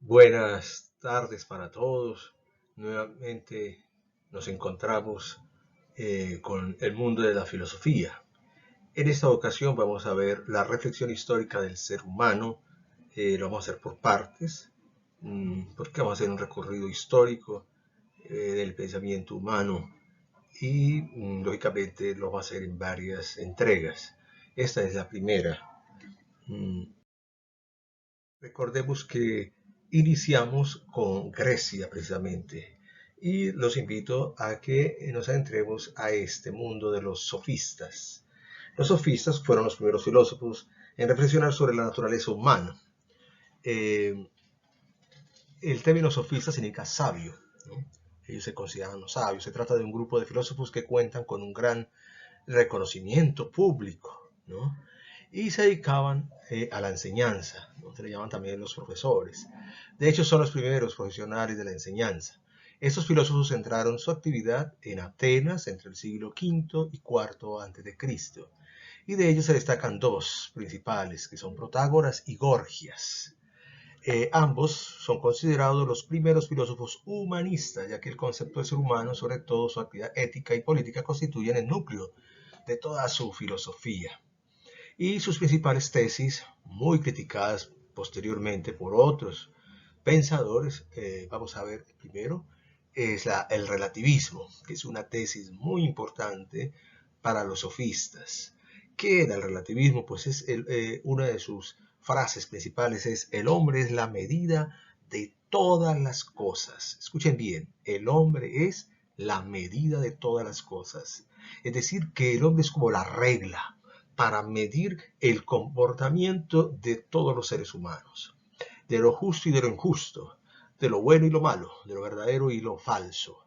Buenas tardes para todos. Nuevamente nos encontramos con el mundo de la filosofía. En esta ocasión vamos a ver la reflexión histórica del ser humano. Lo vamos a hacer por partes, porque vamos a hacer un recorrido histórico del pensamiento humano y lógicamente lo vamos a hacer en varias entregas. Esta es la primera. Mm, Recordemos que iniciamos con Grecia precisamente y los invito a que nos adentremos a este mundo de los sofistas. Los sofistas fueron los primeros filósofos en reflexionar sobre la naturaleza humana. Eh, el término sofista significa sabio, ¿no? Ellos se consideran los sabios. Se trata de un grupo de filósofos que cuentan con un gran reconocimiento público, ¿no? Y se dedicaban a la enseñanza, ¿no? Se le llaman también los profesores. De hecho, son los primeros profesionales de la enseñanza. Estos filósofos centraron su actividad en Atenas entre el siglo V y IV a.C. Y de ellos se destacan dos principales, que son Protágoras y Gorgias. Ambos son considerados los primeros filósofos humanistas, ya que el concepto del ser humano, sobre todo su actividad ética y política, constituyen el núcleo de toda su filosofía. Y sus principales tesis, muy criticadas posteriormente por otros pensadores, vamos a ver primero, es el relativismo, que es una tesis muy importante para los sofistas. ¿Qué era el relativismo? Pues es una de sus frases principales es: el hombre es la medida de todas las cosas. Escuchen bien, el hombre es la medida de todas las cosas. Es decir, que el hombre es como la regla para medir el comportamiento de todos los seres humanos, de lo justo y de lo injusto, de lo bueno y lo malo, de lo verdadero y lo falso.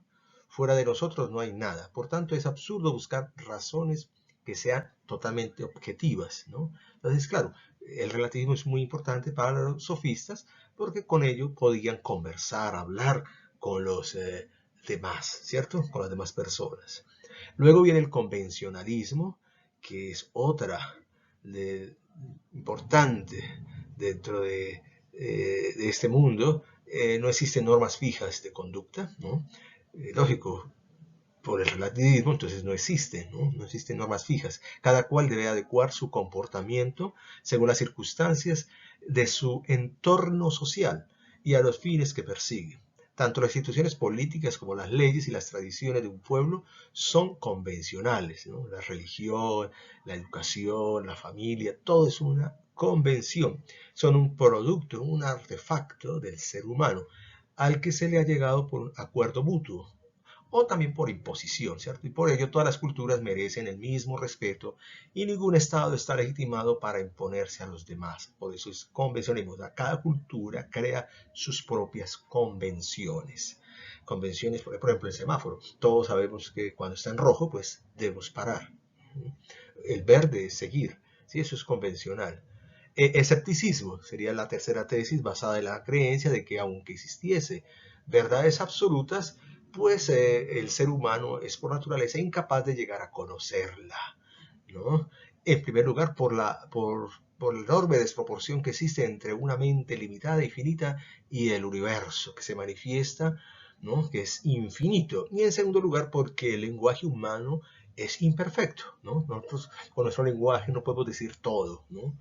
Fuera de nosotros no hay nada. Por tanto, es absurdo buscar razones que sean totalmente objetivas, ¿no? Entonces, claro, el relativismo es muy importante para los sofistas porque con ello podían conversar, hablar con los demás, ¿cierto? Con las demás personas. Luego viene el convencionalismo, que es otra de, importante dentro de este mundo. No existen normas fijas de conducta, ¿no? Lógico, por el relativismo, entonces no existen, ¿no? No existen normas fijas. Cada cual debe adecuar su comportamiento según las circunstancias de su entorno social y a los fines que persigue. Tanto las instituciones políticas como las leyes y las tradiciones de un pueblo son convencionales, ¿no? La religión, la educación, la familia, todo es una convención. Son un producto, un artefacto del ser humano al que se le ha llegado por un acuerdo mutuo o también por imposición, ¿cierto? Y por ello todas las culturas merecen el mismo respeto y ningún Estado está legitimado para imponerse a los demás. Por eso es convencionismo. Cada cultura crea sus propias convenciones. Convenciones, por ejemplo, el semáforo. Todos sabemos que cuando está en rojo, pues debemos parar. El verde es seguir. ¿Sí? Eso es convencional. Escepticismo sería la tercera tesis basada en la creencia de que aunque existiese verdades absolutas, pues el ser humano es por naturaleza incapaz de llegar a conocerla, ¿no? En primer lugar, por la enorme desproporción que existe entre una mente limitada y finita y el universo que se manifiesta, ¿no? Que es infinito. Y en segundo lugar, porque el lenguaje humano es imperfecto, ¿no? Nosotros con nuestro lenguaje no podemos decir todo, ¿no?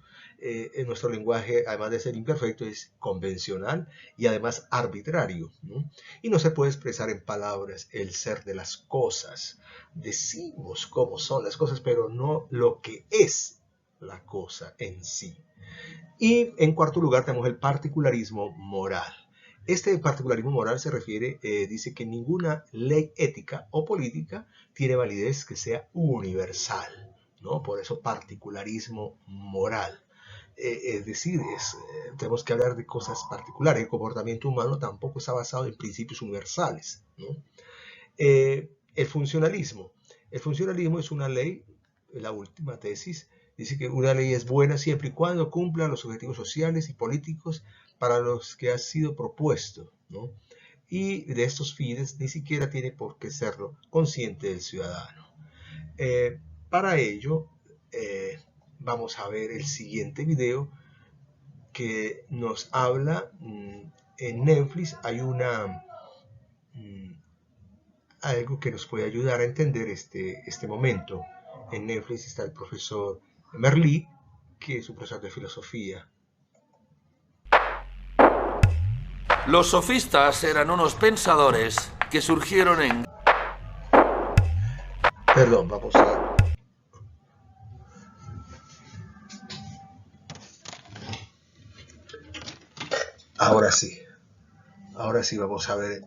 Nuestro lenguaje, además de ser imperfecto, es convencional y además arbitrario, ¿no? Y no se puede expresar en palabras el ser de las cosas. Decimos cómo son las cosas, pero no lo que es la cosa en sí. Y en cuarto lugar tenemos el particularismo moral. Este particularismo moral se refiere, dice que ninguna ley ética o política tiene validez que sea universal, ¿no? Por eso particularismo moral. Es decir, tenemos que hablar de cosas particulares. El comportamiento humano tampoco está basado en principios universales, ¿no? El funcionalismo. El funcionalismo es una ley, la última tesis, dice que una ley es buena siempre y cuando cumpla los objetivos sociales y políticos para los que ha sido propuesto, ¿no? Y de estos fines ni siquiera tiene por qué serlo consciente del ciudadano. Para ello, vamos a ver el siguiente video que nos habla en Netflix hay algo que nos puede ayudar a entender este momento. En Netflix está el profesor Merlí, que es un profesor de filosofía. Los sofistas eran unos pensadores que surgieron en... Perdón, vamos a... Ahora sí vamos a ver.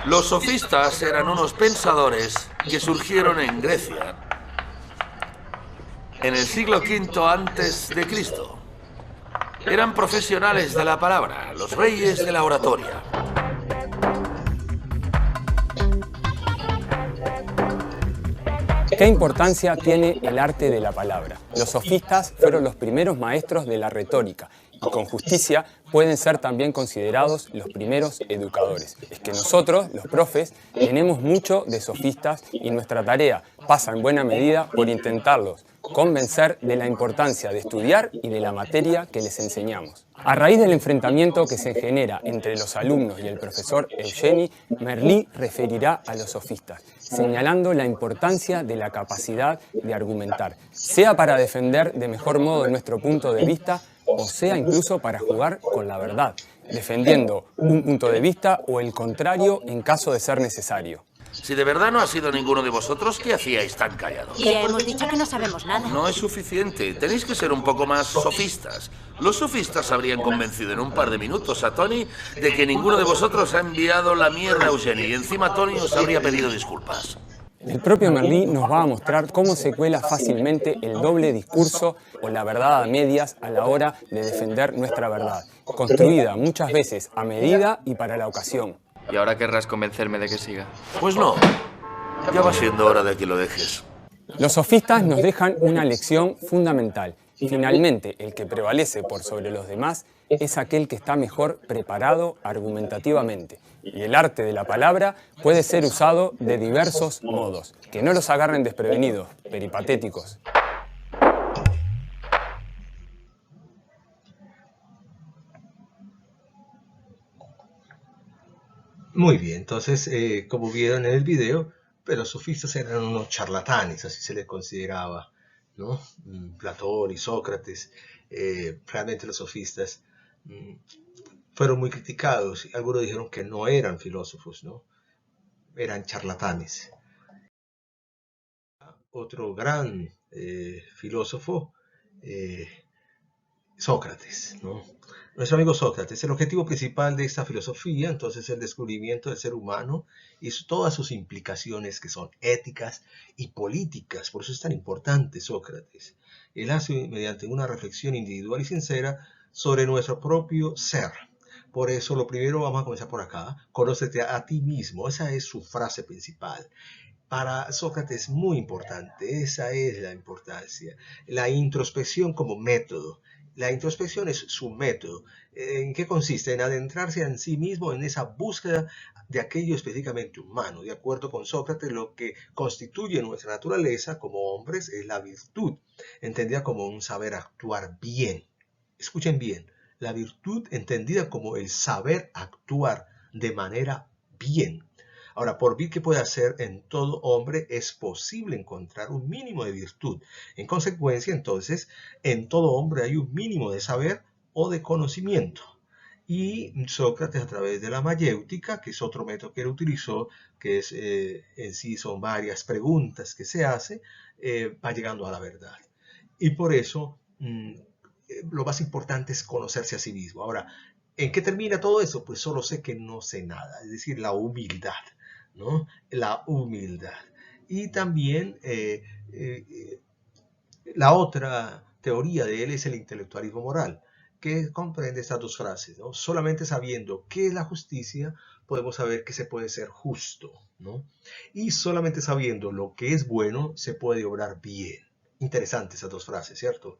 Los sofistas eran unos pensadores que surgieron en Grecia en el siglo V antes de Cristo. Eran profesionales de la palabra, los reyes de la oratoria. ¿Qué importancia tiene el arte de la palabra? Los sofistas fueron los primeros maestros de la retórica y con justicia pueden ser también considerados los primeros educadores. Es que nosotros, los profes, tenemos mucho de sofistas y nuestra tarea pasa en buena medida por intentarlos convencer de la importancia de estudiar y de la materia que les enseñamos. A raíz del enfrentamiento que se genera entre los alumnos y el profesor Eugeni, Merlí referirá a los sofistas, señalando la importancia de la capacidad de argumentar, sea para defender de mejor modo nuestro punto de vista o sea incluso para jugar con la verdad, defendiendo un punto de vista o el contrario en caso de ser necesario. Si de verdad no ha sido ninguno de vosotros, ¿qué hacíais tan callados? Ya hemos dicho que no sabemos nada. No es suficiente. Tenéis que ser un poco más sofistas. Los sofistas habrían convencido en un par de minutos a Tony de que ninguno de vosotros ha enviado la mierda a Eugenie y encima Tony os habría pedido disculpas. El propio Merlí nos va a mostrar cómo se cuela fácilmente el doble discurso o la verdad a medias a la hora de defender nuestra verdad, construida muchas veces a medida y para la ocasión. ¿Y ahora querrás convencerme de que siga? Pues no. Ya va siendo hora de que lo dejes. Los sofistas nos dejan una lección fundamental. Finalmente, el que prevalece por sobre los demás es aquel que está mejor preparado argumentativamente. Y el arte de la palabra puede ser usado de diversos modos. Que no los agarren desprevenidos, peripatéticos. Muy bien, entonces, como vieron en el video, pues los sofistas eran unos charlatanes, así se les consideraba, ¿no? Platón y Sócrates, realmente los sofistas fueron muy criticados. Algunos dijeron que no eran filósofos, ¿no? Eran charlatanes. Otro gran filósofo, Sócrates, ¿no? Nuestro amigo Sócrates, el objetivo principal de esta filosofía, entonces, es el descubrimiento del ser humano y todas sus implicaciones que son éticas y políticas. Por eso es tan importante Sócrates. Él hace mediante una reflexión individual y sincera sobre nuestro propio ser. Por eso, lo primero, vamos a comenzar por acá, conócete a ti mismo. Esa es su frase principal. Para Sócrates es muy importante, esa es la importancia. La introspección como método. La introspección es su método. ¿En qué consiste? En adentrarse en sí mismo, en esa búsqueda de aquello específicamente humano. De acuerdo con Sócrates, lo que constituye nuestra naturaleza como hombres es la virtud, entendida como un saber actuar bien. Escuchen bien, la virtud entendida como el saber actuar de manera bien. Ahora, por bien que pueda ser en todo hombre, es posible encontrar un mínimo de virtud. En consecuencia, entonces, en todo hombre hay un mínimo de saber o de conocimiento. Y Sócrates, a través de la mayéutica, que es otro método que él utilizó, que es, en sí son varias preguntas que se hace, va llegando a la verdad. Y por eso, lo más importante es conocerse a sí mismo. Ahora, ¿en qué termina todo eso? Pues solo sé que no sé nada, es decir, la humildad, ¿no? La humildad. Y también la otra teoría de él es el intelectualismo moral, que comprende estas dos frases, ¿no? Solamente sabiendo qué es la justicia, podemos saber que se puede ser justo, ¿no? Y solamente sabiendo lo que es bueno, se puede obrar bien. Interesante esas dos frases, ¿cierto?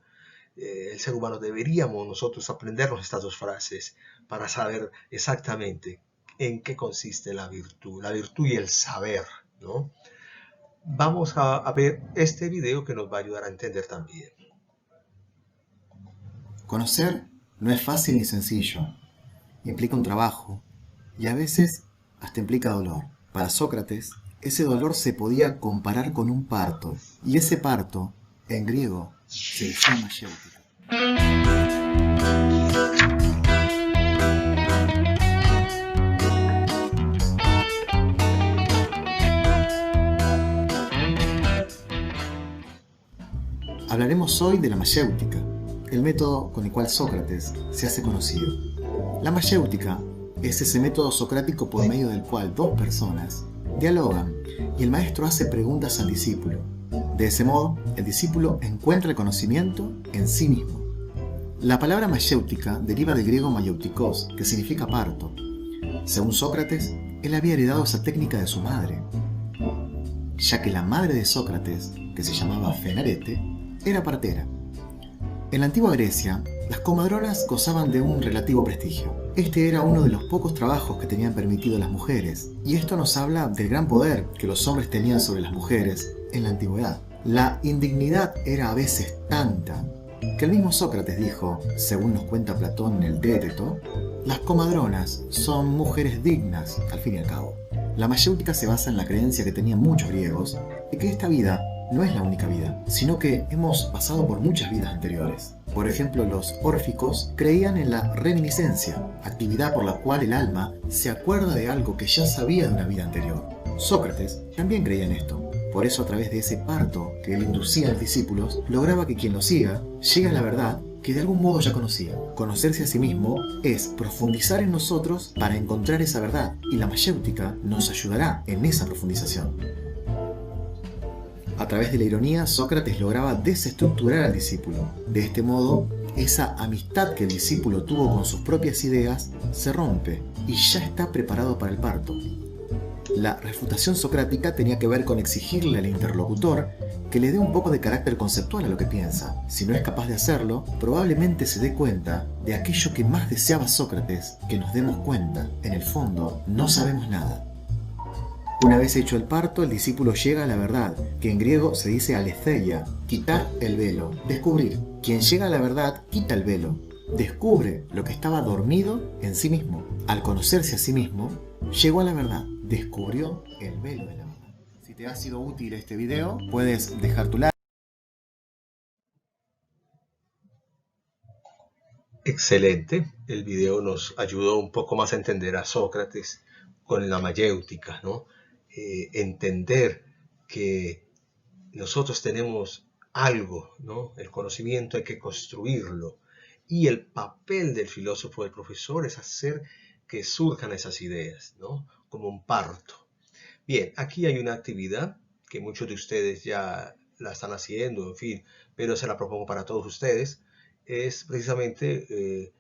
El ser humano deberíamos nosotros aprendernos estas dos frases para saber exactamente en qué consiste la virtud y el saber, ¿no? Vamos a ver este video que nos va a ayudar a entender también. Conocer No es fácil ni sencillo. Implica un trabajo y a veces hasta implica dolor. Para Sócrates, ese dolor se podía comparar con un parto, y ese parto, en griego, se decía mayéutica. Hablaremos hoy de la mayéutica, el método con el cual Sócrates se hace conocido. La mayéutica es ese método socrático por medio del cual dos personas dialogan y el maestro hace preguntas al discípulo. De ese modo, el discípulo encuentra el conocimiento en sí mismo. La palabra mayéutica deriva del griego mayeutikos, que significa parto. Según Sócrates, él había heredado esa técnica de su madre, ya que la madre de Sócrates, que se llamaba Fenarete, era partera. En la antigua Grecia, las comadronas gozaban de un relativo prestigio. Este era uno de los pocos trabajos que tenían permitido las mujeres, y esto nos habla del gran poder que los hombres tenían sobre las mujeres en la antigüedad. La indignidad era a veces tanta que el mismo Sócrates dijo, según nos cuenta Platón en el Téteto, las comadronas son mujeres dignas, al fin y al cabo. La mayéutica se basa en la creencia que tenían muchos griegos de que esta vida no es la única vida, sino que hemos pasado por muchas vidas anteriores. Por ejemplo, los órficos creían en la reminiscencia, actividad por la cual el alma se acuerda de algo que ya sabía de una vida anterior. Sócrates también creía en esto. Por eso, a través de ese parto que él inducía a los discípulos, lograba que quien lo siga llegue a la verdad que de algún modo ya conocía. Conocerse a sí mismo es profundizar en nosotros para encontrar esa verdad, y la mayéutica nos ayudará en esa profundización. A través de la ironía, Sócrates lograba desestructurar al discípulo. De este modo, esa amistad que el discípulo tuvo con sus propias ideas se rompe y ya está preparado para el parto. La refutación socrática tenía que ver con exigirle al interlocutor que le dé un poco de carácter conceptual a lo que piensa. Si no es capaz de hacerlo, probablemente se dé cuenta de aquello que más deseaba Sócrates, que nos demos cuenta. En el fondo, no sabemos nada. Una vez hecho el parto, el discípulo llega a la verdad, que en griego se dice aletheia, quitar el velo, descubrir. Quien llega a la verdad quita el velo, descubre lo que estaba dormido en sí mismo. Al conocerse a sí mismo, llegó a la verdad, descubrió el velo de la verdad. Si te ha sido útil este video, puedes dejar tu like. Excelente, el video nos ayudó un poco más a entender a Sócrates con la mayéutica, ¿no? Entender que nosotros tenemos algo, ¿no? El conocimiento hay que construirlo, y el papel del filósofo, del profesor, es hacer que surjan esas ideas, ¿no? Como un parto. Bien, aquí hay una actividad que muchos de ustedes ya la están haciendo, en fin, pero se la propongo para todos ustedes. Es precisamente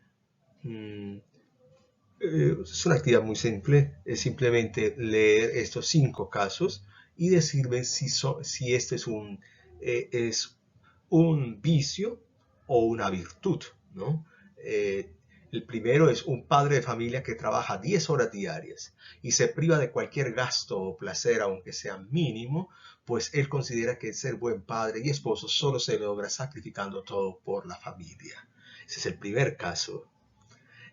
es una actividad muy simple, es simplemente leer estos 5 casos y decirme si este es un vicio o una virtud, ¿no? El primero es un padre de familia que trabaja 10 horas diarias y se priva de cualquier gasto o placer, aunque sea mínimo, pues él considera que ser buen padre y esposo solo se logra sacrificando todo por la familia. Ese es el primer caso.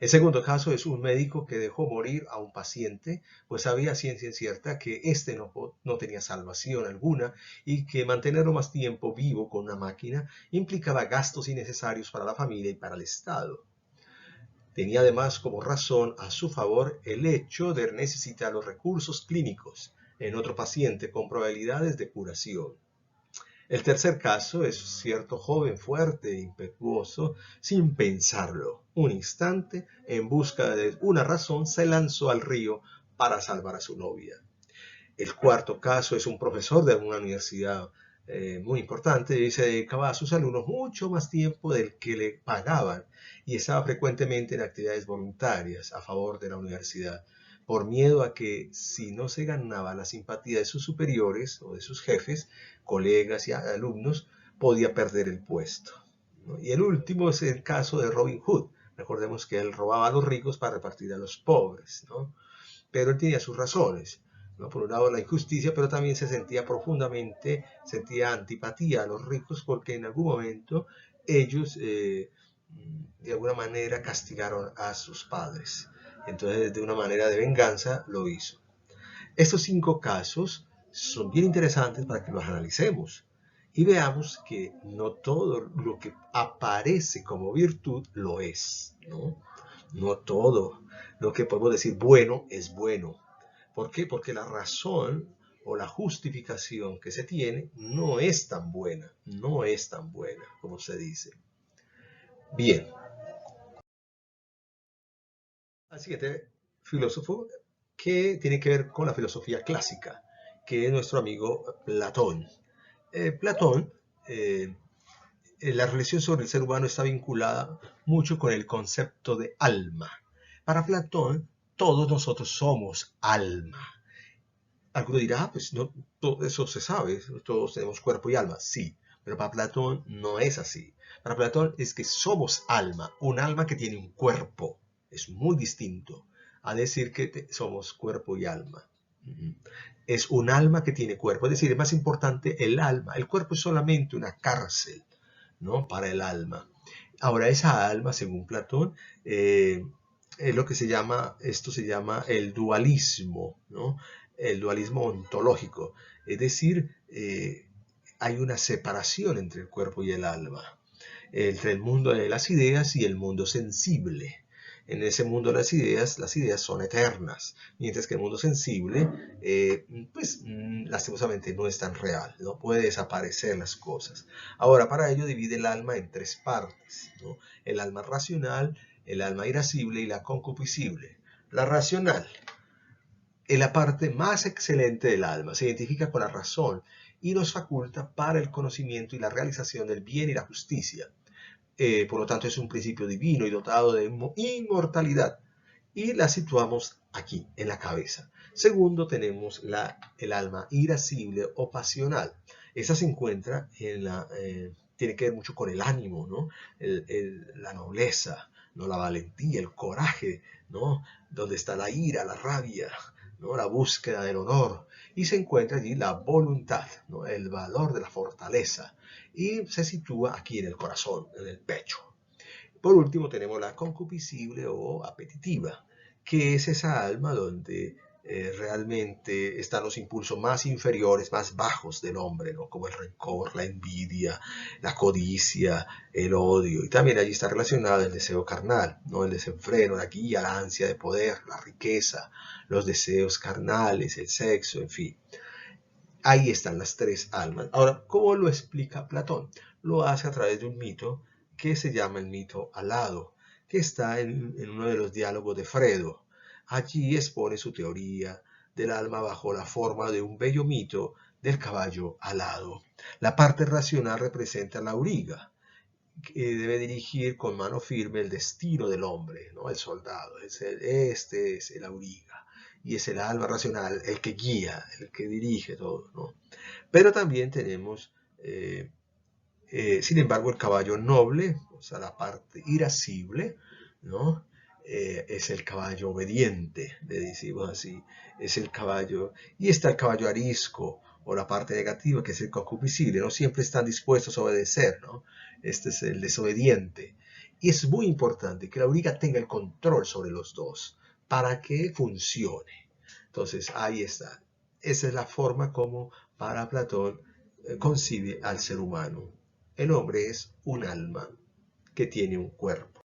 El segundo caso es un médico que dejó morir a un paciente, pues sabía ciencia cierta que éste no tenía salvación alguna y que mantenerlo más tiempo vivo con una máquina implicaba gastos innecesarios para la familia y para el Estado. Tenía además como razón a su favor el hecho de necesitar los recursos clínicos en otro paciente con probabilidades de curación. El tercer caso es cierto joven fuerte e impetuoso, sin pensarlo. Un instante, en busca de una razón, se lanzó al río para salvar a su novia. El cuarto caso es un profesor de una universidad muy importante y se dedicaba a sus alumnos mucho más tiempo del que le pagaban y estaba frecuentemente en actividades voluntarias a favor de la universidad, por miedo a que si no se ganaba la simpatía de sus superiores o de sus jefes, colegas y alumnos, podía perder el puesto, ¿no? Y el último es el caso de Robin Hood. Recordemos que él robaba a los ricos para repartir a los pobres, ¿no? Pero él tenía sus razones, ¿no? Por un lado la injusticia, pero también sentía antipatía a los ricos porque en algún momento ellos de alguna manera castigaron a sus padres. Entonces, de una manera de venganza, lo hizo. Estos 5 casos son bien interesantes para que los analicemos y veamos que no todo lo que aparece como virtud lo es, ¿no? No todo lo que podemos decir bueno es bueno. ¿Por qué? Porque la razón o la justificación que se tiene no es tan buena, como se dice. Bien. Al siguiente filósofo que tiene que ver con la filosofía clásica, que es nuestro amigo Platón. Platón, la reflexión sobre el ser humano está vinculada mucho con el concepto de alma. Para Platón, todos nosotros somos alma. Alguno dirá, pues no, todo eso se sabe, todos tenemos cuerpo y alma. Sí, pero para Platón no es así. Para Platón es que somos alma, un alma que tiene un cuerpo. Es muy distinto a decir que somos cuerpo y alma. Es un alma que tiene cuerpo, es decir, es más importante el alma. El cuerpo es solamente una cárcel, ¿no? Para el alma. Ahora, esa alma, según Platón, es lo que esto se llama el dualismo, ¿no? El dualismo ontológico. Es decir, hay una separación entre el cuerpo y el alma, entre el mundo de las ideas y el mundo sensible. En ese mundo de las ideas son eternas, mientras que el mundo sensible, pues lastimosamente no es tan real, no puede desaparecer las cosas. Ahora, para ello divide el alma en 3 partes, ¿no? El alma racional, el alma irascible y la concupiscible. La racional es la parte más excelente del alma, se identifica con la razón y nos faculta para el conocimiento y la realización del bien y la justicia. Por lo tanto, es un principio divino y dotado de inmortalidad. Y la situamos aquí, en la cabeza. Segundo, tenemos el alma irascible o pasional. Esa se encuentra tiene que ver mucho con el ánimo, ¿no? La nobleza, ¿no? La valentía, el coraje, ¿no? Donde está la ira, la rabia, ¿no? La búsqueda del honor. Y se encuentra allí la voluntad, ¿no? El valor de la fortaleza. Y se sitúa aquí en el corazón, en el pecho. Por último tenemos la concupiscible o apetitiva, que es esa alma donde realmente están los impulsos más inferiores, más bajos del hombre, ¿no? Como el rencor, la envidia, la codicia, el odio. Y también allí está relacionado el deseo carnal, ¿no? El desenfreno, la guía, la ansia de poder, la riqueza, los deseos carnales, el sexo, en fin. Ahí están las 3 almas. Ahora, ¿cómo lo explica Platón? Lo hace a través de un mito que se llama el mito alado, que está en uno de los diálogos de Fredo. Allí expone su teoría del alma bajo la forma de un bello mito del caballo alado. La parte racional representa la auriga, que debe dirigir con mano firme el destino del hombre, ¿no? El soldado. Este es el auriga. Y es el alma racional, el que guía, el que dirige todo, ¿no? Pero también tenemos, sin embargo, el caballo noble, o sea, la parte irascible, ¿no? Es el caballo obediente, le decimos así, es el caballo, y está el caballo arisco, o la parte negativa, que es el concupiscible, no siempre están dispuestos a obedecer, ¿no? Este es el desobediente. Y es muy importante que la auriga tenga el control sobre los dos, para que funcione. Entonces, ahí está. Esa es la forma como para Platón concibe al ser humano. El hombre es un alma que tiene un cuerpo.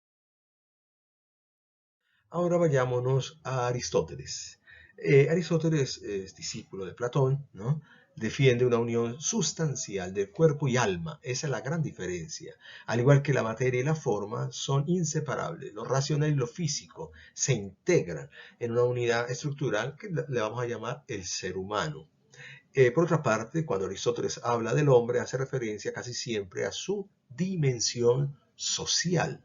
Ahora vayámonos a Aristóteles. Aristóteles es discípulo de Platón, ¿no? Defiende una unión sustancial del cuerpo y alma. Esa es la gran diferencia. Al igual que la materia y la forma son inseparables. Lo racional y lo físico se integran en una unidad estructural que le vamos a llamar el ser humano. Por otra parte, cuando Aristóteles habla del hombre, hace referencia casi siempre a su dimensión social.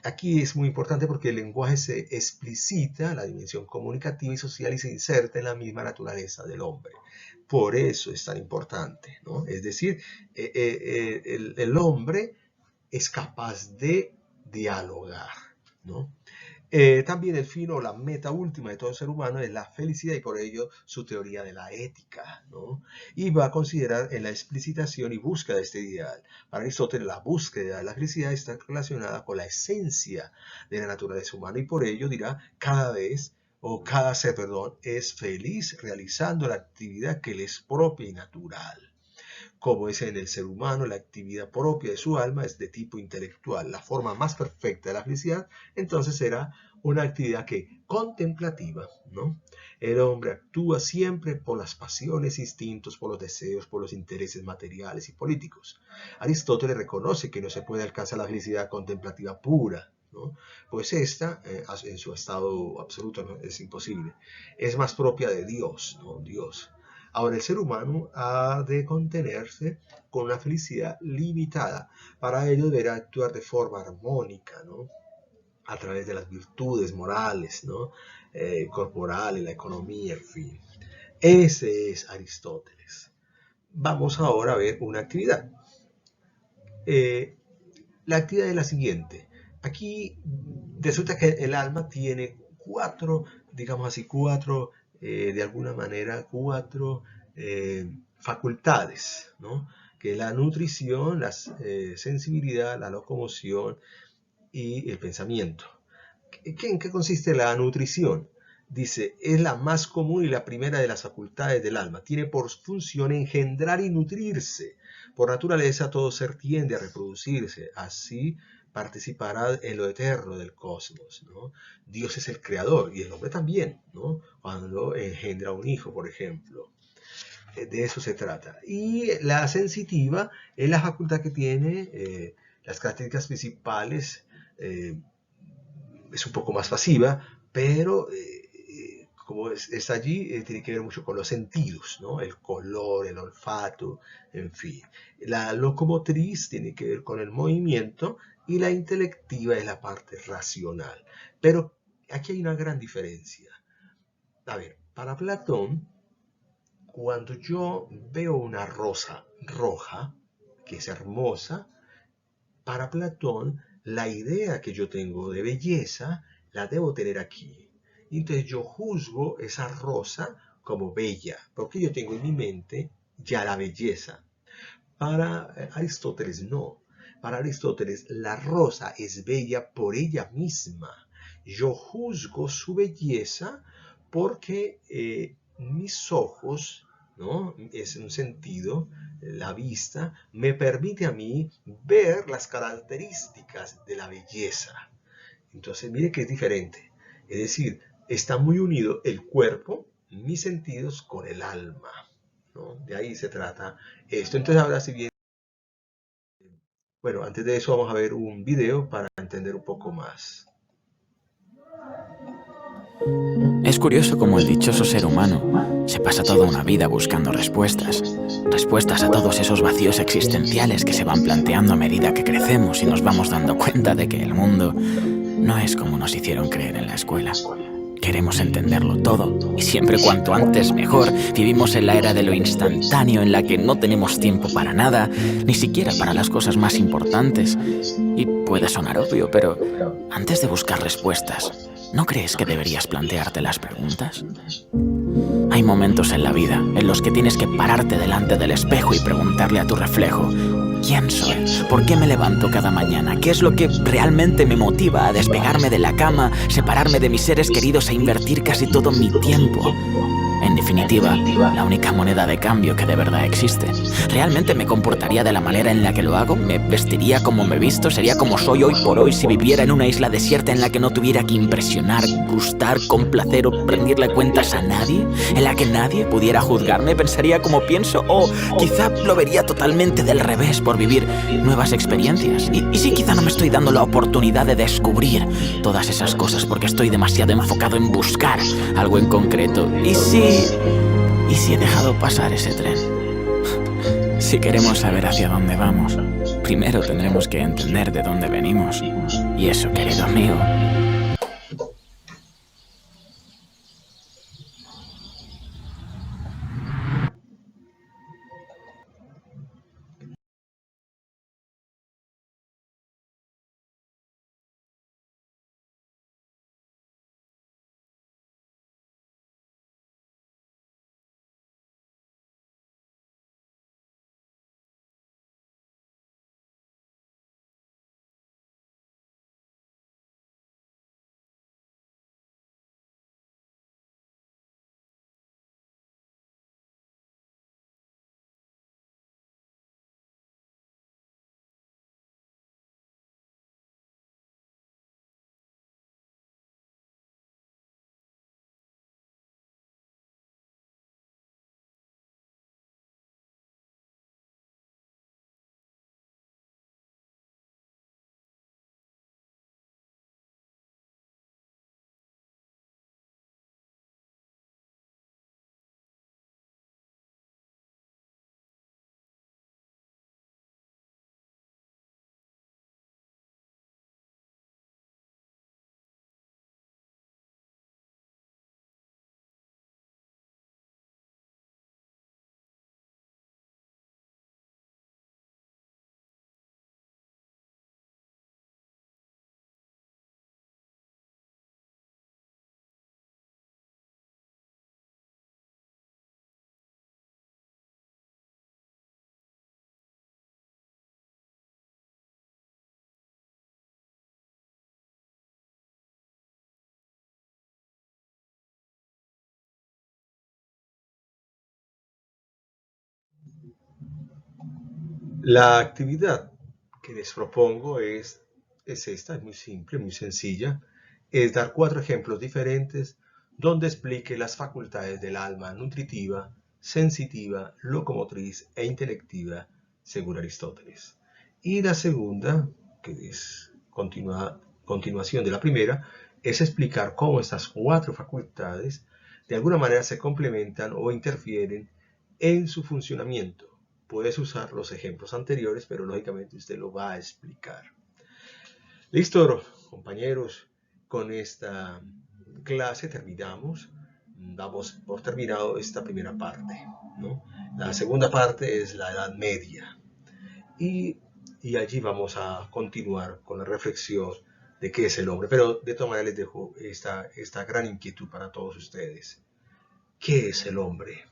Aquí es muy importante porque el lenguaje se explicita, la dimensión comunicativa y social, y se inserta en la misma naturaleza del hombre. Por eso es tan importante, ¿no? Es decir, el hombre es capaz de dialogar, ¿no? También el fin o la meta última de todo ser humano es la felicidad y por ello su teoría de la ética, ¿no? Y va a considerar en la explicitación y búsqueda de este ideal. Para Aristóteles, la búsqueda de la felicidad está relacionada con la esencia de la naturaleza humana y por ello dirá cada ser, perdón, es feliz realizando la actividad que le es propia y natural. Como es en el ser humano, la actividad propia de su alma es de tipo intelectual. La forma más perfecta de la felicidad, entonces, será una actividad contemplativa, ¿no? El hombre actúa siempre por las pasiones, instintos, por los deseos, por los intereses materiales y políticos. Aristóteles reconoce que no se puede alcanzar la felicidad contemplativa pura, ¿no? Pues esta, en su estado absoluto, ¿no?, es imposible. Es más propia de Dios, ¿no? Dios. Ahora, el ser humano ha de contenerse con una felicidad limitada. Para ello deberá actuar de forma armónica, ¿no?, a través de las virtudes morales, ¿no?, corporales, la economía, en fin. Ese es Aristóteles. Vamos ahora a ver una actividad. La actividad es la siguiente. Aquí resulta que el alma tiene de alguna manera, cuatro facultades, ¿no?, que es la nutrición, la sensibilidad, la locomoción y el pensamiento. ¿En qué consiste la nutrición? Dice, es la más común y la primera de las facultades del alma. Tiene por función engendrar y nutrirse. Por naturaleza, todo ser tiende a reproducirse. Así participará en lo eterno del cosmos, ¿no? Dios es el creador y el hombre también, ¿no?, cuando engendra un hijo, por ejemplo. De eso se trata. Y la sensitiva es la facultad que tiene las características principales. Es un poco más pasiva, pero como es allí, tiene que ver mucho con los sentidos, ¿no? El color, el olfato, en fin. La locomotriz tiene que ver con el movimiento y la intelectiva es la parte racional. Pero aquí hay una gran diferencia. A ver, para Platón, cuando yo veo una rosa roja, que es hermosa, para Platón, la idea que yo tengo de belleza la debo tener aquí. Entonces yo juzgo esa rosa como bella, porque yo tengo en mi mente ya la belleza. Para Aristóteles no. Para Aristóteles la rosa es bella por ella misma. Yo juzgo su belleza porque mis ojos, ¿no?, es un sentido, la vista, me permite a mí ver las características de la belleza. Entonces, mire que es diferente. Es decir, está muy unido el cuerpo, mis sentidos, con el alma, ¿no? De ahí se trata esto. Entonces, ahora si bien, bueno, antes de eso vamos a ver un video para entender un poco más. Es curioso cómo el dichoso ser humano se pasa toda una vida buscando respuestas. Respuestas a todos esos vacíos existenciales que se van planteando a medida que crecemos y nos vamos dando cuenta de que el mundo no es como nos hicieron creer en la escuela. Queremos entenderlo todo, y siempre cuanto antes mejor. Vivimos en la era de lo instantáneo, en la que no tenemos tiempo para nada, ni siquiera para las cosas más importantes. Y puede sonar obvio, pero antes de buscar respuestas, ¿no crees que deberías plantearte las preguntas? Hay momentos en la vida en los que tienes que pararte delante del espejo y preguntarle a tu reflejo: ¿quién soy? ¿Por qué me levanto cada mañana? ¿Qué es lo que realmente me motiva a despegarme de la cama, separarme de mis seres queridos e invertir casi todo mi tiempo? En definitiva, la única moneda de cambio que de verdad existe. ¿Realmente me comportaría de la manera en la que lo hago? ¿Me vestiría como me visto? ¿Sería como soy hoy por hoy si viviera en una isla desierta en la que no tuviera que impresionar, gustar, complacer o rendirle cuentas a nadie? ¿En la que nadie pudiera juzgarme? ¿Pensaría como pienso? ¿O quizá lo vería totalmente del revés por vivir nuevas experiencias? ¿Y si quizá no me estoy dando la oportunidad de descubrir todas esas cosas porque estoy demasiado enfocado en buscar algo en concreto? ¿Y si he dejado pasar ese tren? Si queremos saber hacia dónde vamos, primero tendremos que entender de dónde venimos. Y eso, querido amigo, La actividad que les propongo es esta, es muy simple, muy sencilla. Es dar 4 ejemplos diferentes donde explique las facultades del alma nutritiva, sensitiva, locomotriz e intelectiva, según Aristóteles. Y la segunda, que es continuación de la primera, es explicar cómo estas 4 facultades de alguna manera se complementan o interfieren en su funcionamiento. Puedes usar los ejemplos anteriores, pero lógicamente usted lo va a explicar. Listo, compañeros, con esta clase terminamos. Damos por terminado esta primera parte, ¿no? La segunda parte es la Edad Media. Y allí vamos a continuar con la reflexión de qué es el hombre. Pero de todas maneras les dejo esta gran inquietud para todos ustedes. ¿Qué es el hombre?